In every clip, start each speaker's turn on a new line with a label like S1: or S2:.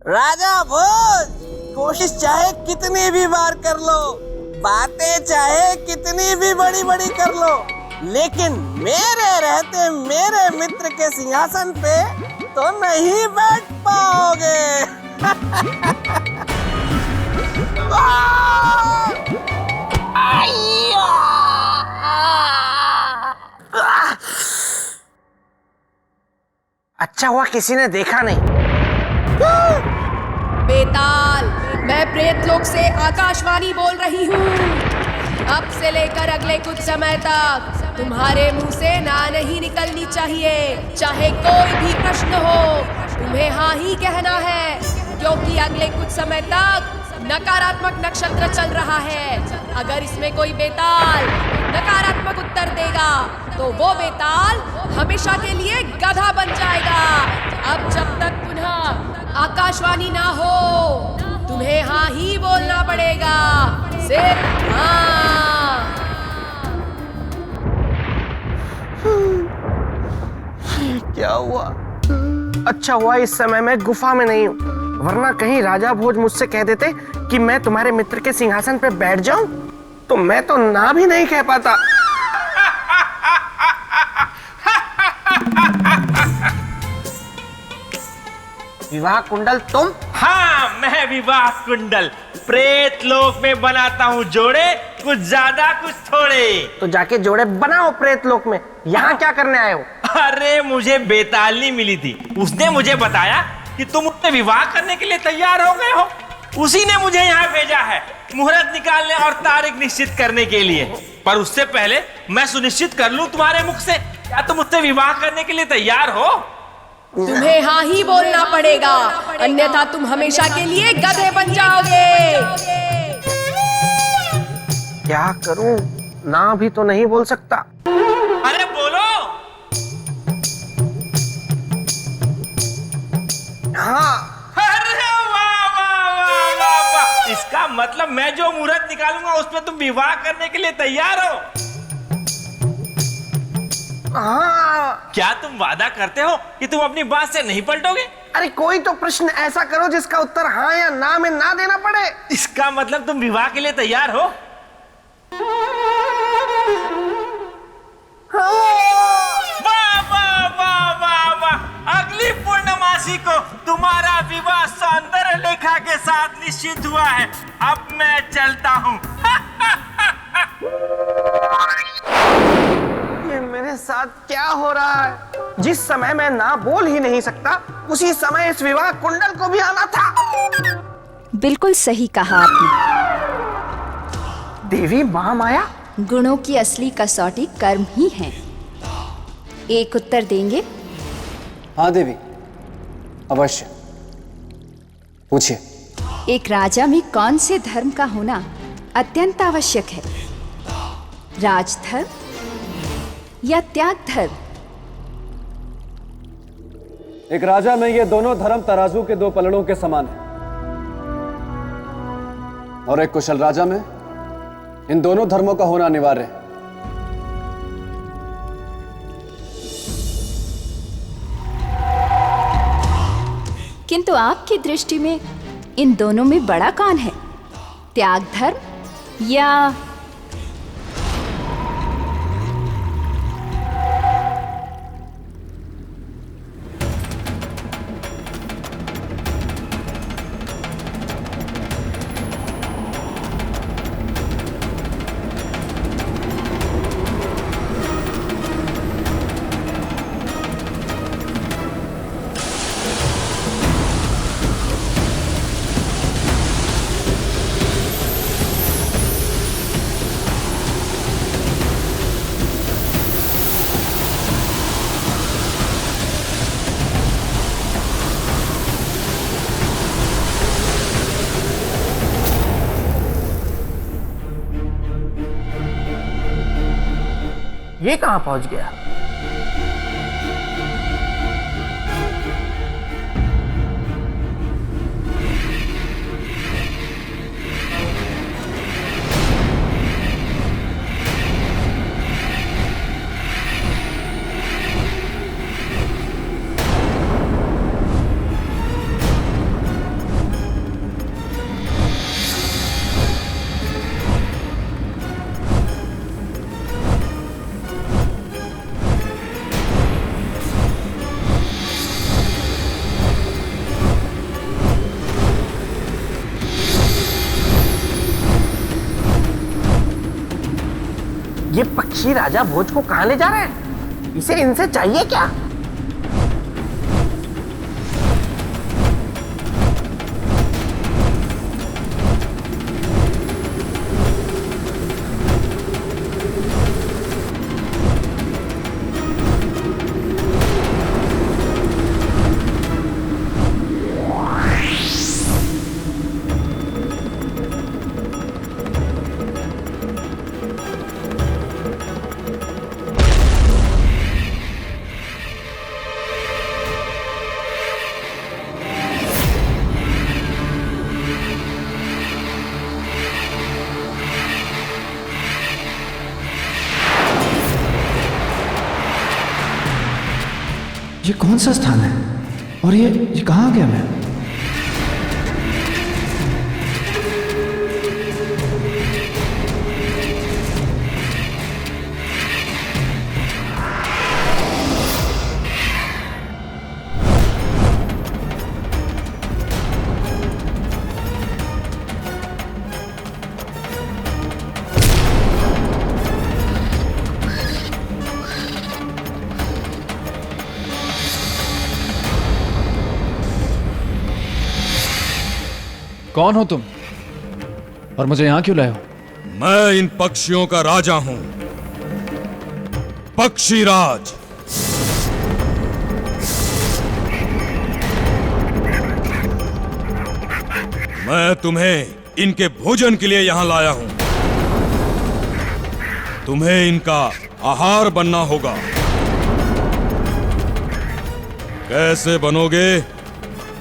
S1: राजा भोज, कोशिश चाहे कितनी भी बार कर लो, बातें चाहे कितनी भी बड़ी बड़ी कर लो, लेकिन मेरे रहते मेरे मित्र के सिंहासन पे तो नहीं बैठ पाओगे। अच्छा हुआ किसी ने देखा नहीं।
S2: बेताल, मैं प्रेतलोक से आकाशवाणी बोल रही हूँ। अब से लेकर अगले कुछ समय तक तुम्हारे मुंह से ना नहीं निकलनी चाहिए, चाहे कोई भी प्रश्न हो, तुम्हें हाँ ही कहना है, क्योंकि अगले कुछ समय तक नकारात्मक नक्षत्र चल रहा है। अगर इसमें कोई बेताल नकारात्मक उत्तर देगा तो वो बेताल हमेशा के लिए गधा बन जाएगा। अब जब तक पुनः आकाशवाणी ना हो, तुम्हें हाँ ही बोलना पड़ेगा, सिर्फ हाँ।
S1: क्या हुआ? अच्छा हुआ इस समय मैं गुफा में नहीं हूँ, वरना कहीं राजा भोज मुझसे कह देते कि मैं तुम्हारे मित्र के सिंहासन पे बैठ जाऊं, तो मैं तो ना भी नहीं कह पाता। विवाह कुंडल तुम?
S3: हाँ, मैं विवाह कुंडल प्रेत लोक में बनाता हूँ जोड़े, कुछ ज्यादा कुछ थोड़े।
S1: तो जाके जोड़े बनाओ प्रेत लोक में, यहाँ क्या करने आए हो?
S3: अरे मुझे बेतालनी मिली थी, उसने मुझे बताया कि तुम उससे विवाह करने के लिए तैयार हो गए हो। उसी ने मुझे यहाँ भेजा है मुहूर्त निकालने और तारीख निश्चित करने के लिए। पर उससे पहले मैं सुनिश्चित कर लूं तुम्हारे मुख से, क्या तुम उससे विवाह करने के लिए तैयार हो?
S2: तुम्हें हाँ ही बोलना पड़ेगा, अन्यथा तुम हमेशा के लिए गधे बन जाओगे।
S1: क्या करूं? ना भी तो नहीं बोल सकता।
S3: अरे बोलो।
S1: हाँ।
S3: अरे वाह वाह वाह वाह वाह, इसका मतलब मैं जो मुहूर्त निकालूंगा उसमें तुम विवाह करने के लिए तैयार हो?
S1: हाँ।
S3: क्या तुम वादा करते हो कि तुम अपनी बात से नहीं पलटोगे?
S1: अरे कोई तो प्रश्न ऐसा करो जिसका उत्तर हाँ या ना में ना देना पड़े।
S3: इसका मतलब तुम विवाह के लिए तैयार हो? वाह वाह वाह वाह वाह, अगली पूर्णमासी को तुम्हारा विवाह सौंदर्य लेखा के साथ निश्चित हुआ है। अब मैं चलता हूँ।
S1: ये मेरे साथ क्या हो रहा है? जिस समय मैं ना बोल ही नहीं सकता, उसी समय इस विवाह कुंडल को भी आना था।
S4: बिल्कुल सही कहा आपने।
S1: देवी महामाया,
S4: गुणों की असली कसौटी कर्म ही है। एक उत्तर देंगे?
S5: हाँ देवी, अवश्य, पूछिए।
S4: एक राजा में कौन से धर्म का होना अत्यंत आवश्यक है? राजधर्म या त्याग धर्म?
S5: एक राजा में ये दोनों धर्म तराजू के दो पलड़ों के समान है, और एक कुशल राजा में इन दोनों धर्मों का होना अनिवार्य है।
S4: किंतु आपकी दृष्टि में इन दोनों में बड़ा कौन है? त्याग धर्म या
S1: ये कहाँ पहुंच गया? ये पक्षी राजा भोज को कहाँ ले जा रहे हैं? इसे इनसे चाहिए क्या?
S6: ये कौन सा स्थान है और ये कहाँ आ गया मैं?
S5: कौन हो तुम और मुझे यहां क्यों लाए हो?
S7: मैं इन पक्षियों का राजा हूं, पक्षीराज। मैं तुम्हें इनके भोजन के लिए यहां लाया हूं। तुम्हें इनका आहार बनना होगा। कैसे बनोगे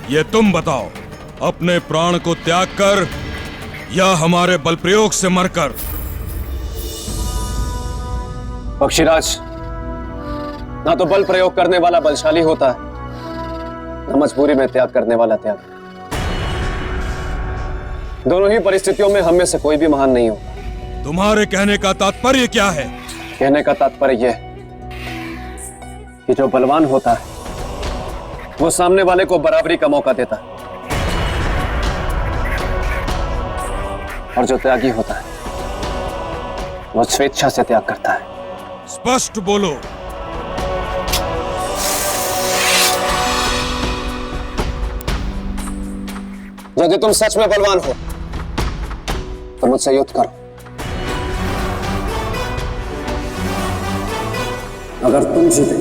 S7: ये तुम बताओ, अपने प्राण को त्याग कर या हमारे बल प्रयोग से मरकर?
S5: पक्षीराज, ना तो बल प्रयोग करने वाला बलशाली होता है, ना मजबूरी में त्याग करने वाला त्याग। दोनों ही परिस्थितियों में हम में से कोई भी महान नहीं होता।
S7: तुम्हारे कहने का तात्पर्य क्या है?
S5: कहने का तात्पर्य यह कि जो बलवान होता है वो सामने वाले को बराबरी का मौका देता है, और जो त्यागी होता है वो स्वेच्छा से त्याग करता है।
S7: स्पष्ट बोलो।
S5: यदि तुम सच में बलवान हो तो मुझसे युद्ध करो। अगर तुम जीते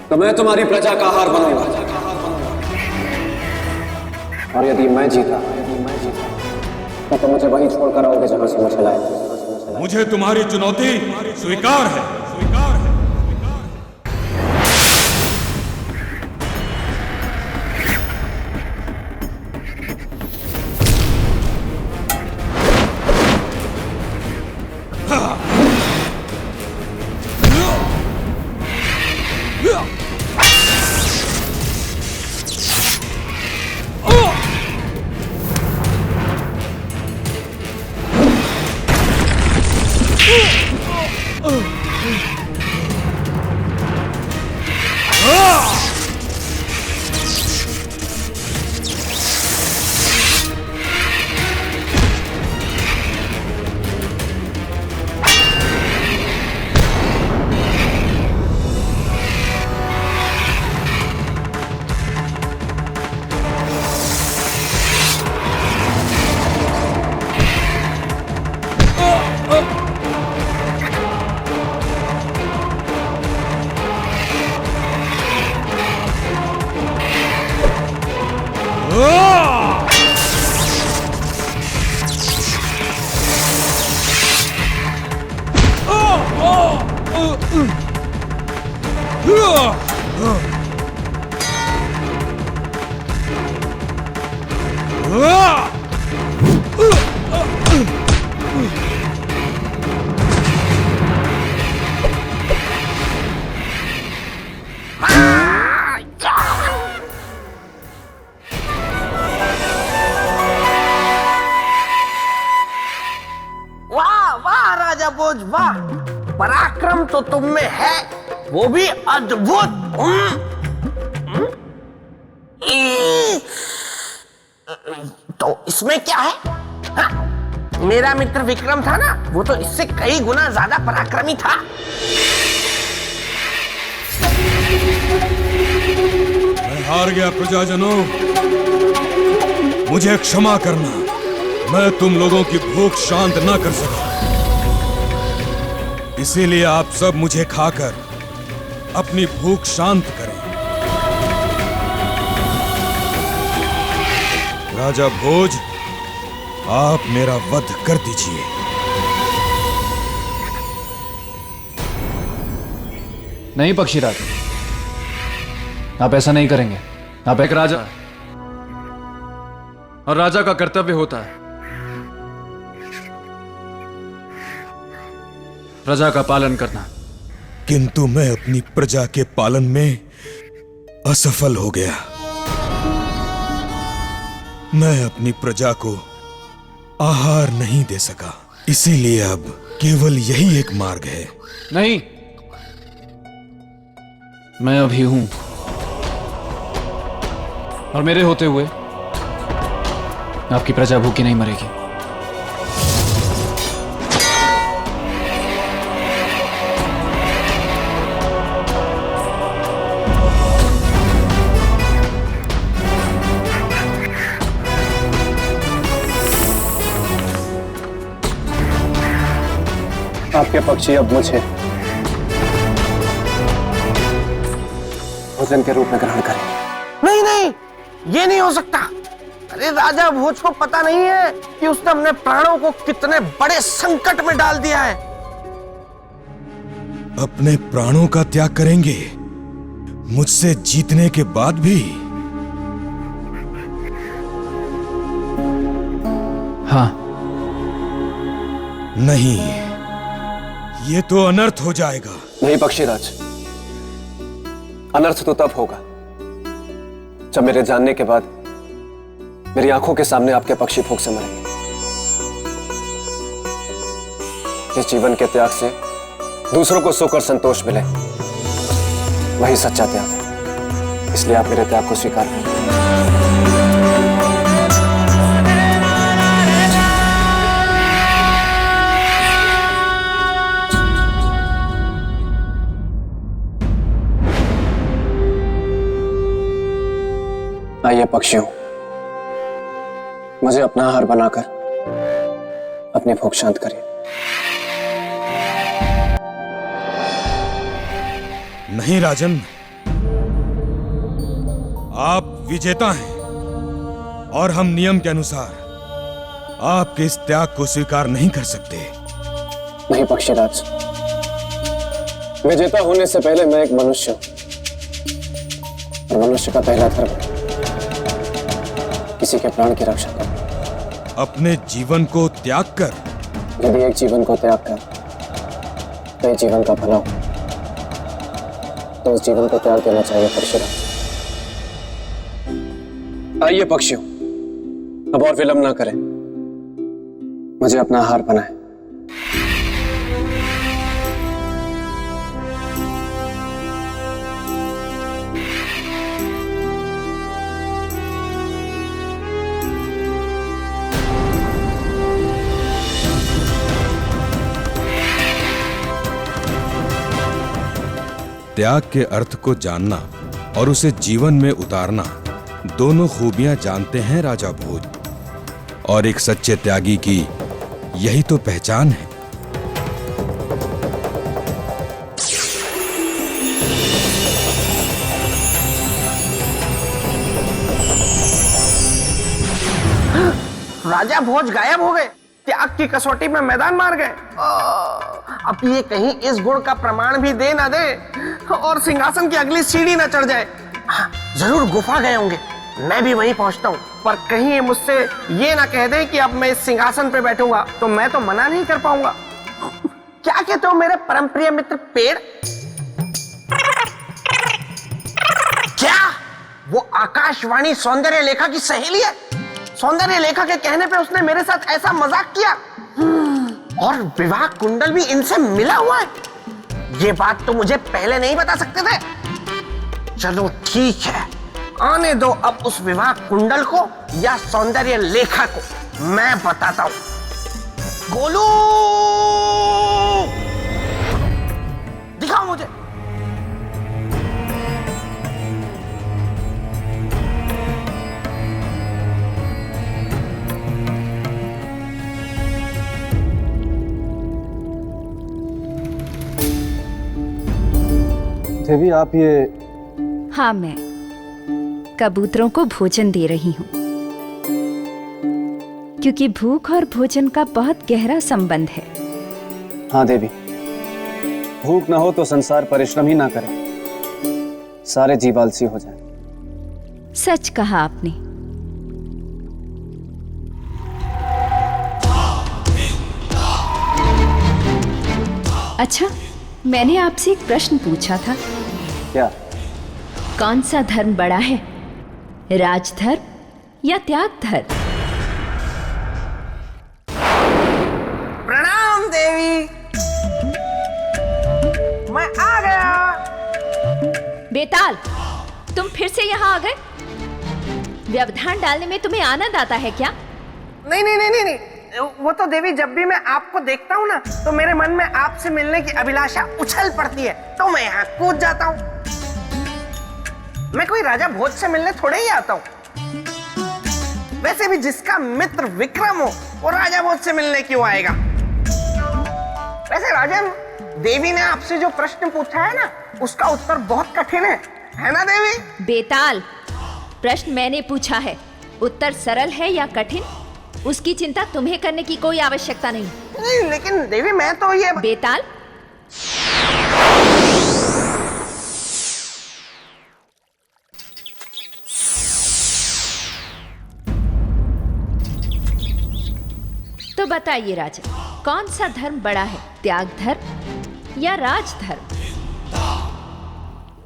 S5: तो मैं तुम्हारी प्रजा का आहार बनूंगा, और यदि मैं जीता तो मुझे वहीं छोड़कर आओगे जहां से मुझे लाए।
S7: मुझे तुम्हारी चुनौती स्वीकार है।
S1: भोज, वाह! पराक्रम तो तुम में है, वो भी अद्भुत। तो इसमें क्या है? मेरा मित्र विक्रम था ना, वो तो इससे कई गुना ज्यादा पराक्रमी था।
S7: मैं हार गया प्रजाजनों, मुझे क्षमा करना। मैं तुम लोगों की भूख शांत ना कर सका, इसीलिए आप सब मुझे खाकर अपनी भूख शांत करें। राजा भोज, आप मेरा वध कर दीजिए।
S6: नहीं पक्षीराज, आप ऐसा नहीं करेंगे। आप एक राजा हैं, और राजा का कर्तव्य होता है प्रजा का पालन करना।
S7: किंतु मैं अपनी प्रजा के पालन में असफल हो गया। मैं अपनी प्रजा को आहार नहीं दे सका, इसीलिए अब केवल यही एक मार्ग है।
S6: नहीं, मैं अभी हूं, और मेरे होते हुए आपकी प्रजा भूखी नहीं मरेगी।
S5: आपके पक्षी अब मुझे भोजन के रूप में ग्रहण करें।
S1: नहीं नहीं, ये नहीं हो सकता। अरे राजा भोज को पता नहीं है कि उसने अपने प्राणों को कितने बड़े संकट में डाल दिया है।
S7: अपने प्राणों का त्याग करेंगे मुझसे जीतने के बाद भी?
S6: हाँ।
S7: नहीं, ये तो अनर्थ हो जाएगा।
S5: नहीं पक्षीराज, अनर्थ तो तब होगा जब मेरे जानने के बाद मेरी आंखों के सामने आपके पक्षी भूख से मरेंगे। जिस जीवन के त्याग से दूसरों को सुख और संतोष मिले, वही सच्चा त्याग है। इसलिए आप मेरे त्याग को स्वीकार करें। आइए पक्षियों, मुझे अपना आहार बनाकर अपनी भूख शांत करिए।
S7: नहीं राजन, आप विजेता हैं और हम नियम के अनुसार आपके इस त्याग को स्वीकार नहीं कर सकते।
S5: नहीं पक्षीराज, विजेता होने से पहले मैं एक मनुष्य हूं, और मनुष्य का पहला धर्म किसी के प्राण की रक्षा कर।
S7: अपने जीवन को त्याग कर?
S5: यदि एक जीवन को त्याग कर तो एक जीवन का भला हो, तो उस जीवन को त्याग देना चाहिए पक्षीराज। आइए पक्षियों, अब और विलंब ना करें, मुझे अपना आहार बनाएं।
S7: त्याग के अर्थ को जानना और उसे जीवन में उतारना, दोनों खूबियां जानते हैं राजा भोज, और एक सच्चे त्यागी की यही तो पहचान है।
S1: राजा भोज गायब हो गए, त्याग की कसौटी में मैदान मार गए। अब ये कहीं इस गुण का प्रमाण भी दे ना दे और सिंहासन की अगली सीढ़ी ना चढ़ जाए। हाँ, जरूर गुफा गए होंगे, मैं भी वहीं पहुंचता हूँ, पर कहीं ये मुझसे ये ना कह दे कि अब मैं इस सिंहासन पे बैठूंगा, तो मैं तो मना नहीं कर पाऊंगा। क्या कहते हो मेरे परम प्रिय मित्र पेड़? क्या वो आकाशवाणी सौंदर्य लेखा की सहेली है? सौंदर्य लेखा के कहने पे उसने मेरे साथ ऐसा मजाक किया, और विवाह कुंडल भी इनसे मिला हुआ है। ये बात तो मुझे पहले नहीं बता सकते थे। चलो ठीक है, आने दो अब उस विवाह कुंडल को या सौंदर्य लेखा को, मैं बताता हूं। गोलू, दिखाओ मुझे।
S5: देवी आप ये
S4: हाँ, मैं कबूतरों को भोजन दे रही हूँ, क्योंकि भूख और भोजन का बहुत गहरा संबंध है।
S5: हाँ देवी, भूख ना हो तो संसार परिश्रम ही ना करे, सारे जीव आलसी हो जाए।
S4: सच कहा आपने। अच्छा, मैंने आपसे एक प्रश्न पूछा था।
S5: क्या?
S4: कौन सा धर्म बड़ा है, राजधर्म या त्याग धर्म?
S1: प्रणाम देवी, मैं आ गया।
S4: बेताल, तुम फिर से यहाँ आ गए? व्यवधान डालने में तुम्हें आनंद आता है क्या?
S1: नहीं नहीं नहीं नहीं नहीं, वो तो देवी जब भी मैं आपको देखता हूँ ना तो मेरे मन में आपसे मिलने की अभिलाषा उछल पड़ती है, तो मैं यहाँ कूद जाता हूँ। मैं कोई राजा भोज से मिलने थोड़े ही आता हूँ। वैसे भी जिसका मित्र विक्रम हो वो राजा भोज से मिलने क्यों आएगा? वैसे राजन, देवी ने आपसे जो प्रश्न पूछा है ना उसका उत्तर बहुत कठिन है ना देवी?
S4: बेताल, प्रश्न मैंने पूछा है, उत्तर सरल है या कठिन उसकी चिंता तुम्हें करने की कोई आवश्यकता नहीं।
S1: नहीं, लेकिन देवी मैं तो ये
S4: बेताल, तो बताइए राजा, कौन सा धर्म बड़ा है, त्याग धर्म या राजधर्म?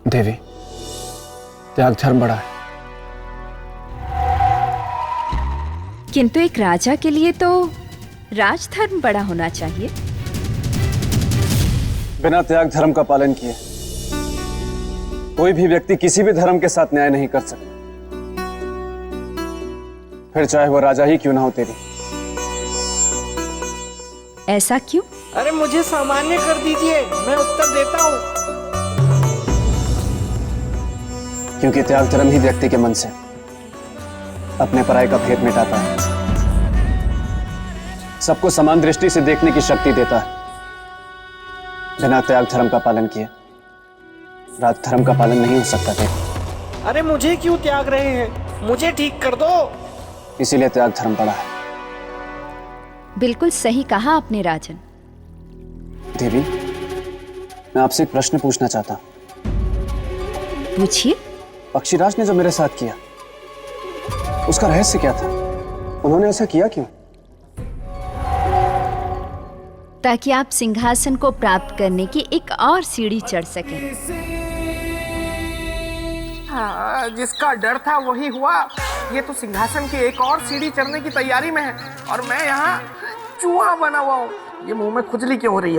S5: देवी, त्याग धर्म बड़ा है।
S4: किंतु एक राजा के लिए तो राजधर्म बड़ा होना चाहिए।
S5: बिना त्याग धर्म का पालन किए कोई भी व्यक्ति किसी भी धर्म के साथ न्याय नहीं कर सकता, फिर चाहे वो राजा ही क्यों ना हो। तेरी
S4: ऐसा क्यों?
S1: अरे मुझे सामान्य कर दीजिए, मैं उत्तर देता हूँ।
S5: क्योंकि त्याग धर्म ही व्यक्ति के मन से अपने पराये का भेद मिटाता है, सबको समान दृष्टि से देखने की शक्ति देता है। बिना त्याग धर्म का पालन किए राज धर्म का पालन नहीं हो सकता। देव,
S1: अरे मुझे क्यों त्याग रहे हैं, मुझे ठीक कर दो।
S5: इसीलिए त्याग धर्म बड़ा है।
S4: बिल्कुल सही कहा आपने राजन।
S5: देवी, मैं आपसे एक प्रश्न पूछना चाहता हूं।
S4: पूछिए।
S5: पक्षीराज ने जो मेरे साथ किया उसका रहस्य क्या था? उन्होंने ऐसा किया क्यों?
S4: ताकि आप सिंहासन को प्राप्त करने की एक और सीढ़ी चढ़ सकें।
S1: हाँ, जिसका डर था वही हुआ। ये तो सिंहासन की एक और सीढ़ी चढ़ने की तैयारी में है और मैं यहाँ चूहा बना हुआ हूँ। ये मुंह में खुजली क्यों हो रही है?